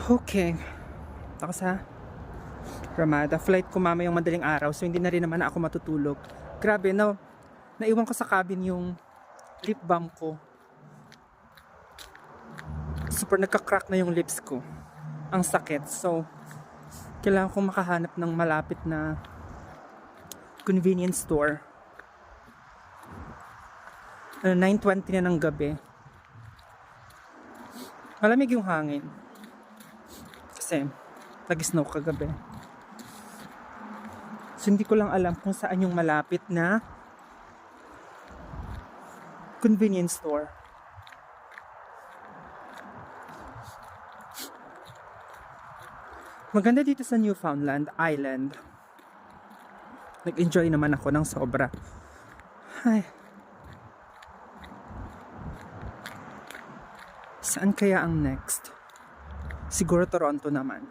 Okay. Ako sa Ramada. Flight ko mamayang madaling araw, so hindi na rin naman ako matutulog. Grabe, naiwan ko sa cabin yung lip balm ko. Super nagka-crack na yung lips ko. Ang sakit. So, kailangan kong makahanap ng malapit na convenience store. 9:20 na ng gabi. Malamig yung hangin. Kasi, nag-snow kagabi. So, hindi ko lang alam kung saan yung malapit na convenience store. Maganda dito sa Newfoundland Island. Nag-enjoy naman ako ng sobra. Ay. Saan kaya ang next? Siguro Toronto naman.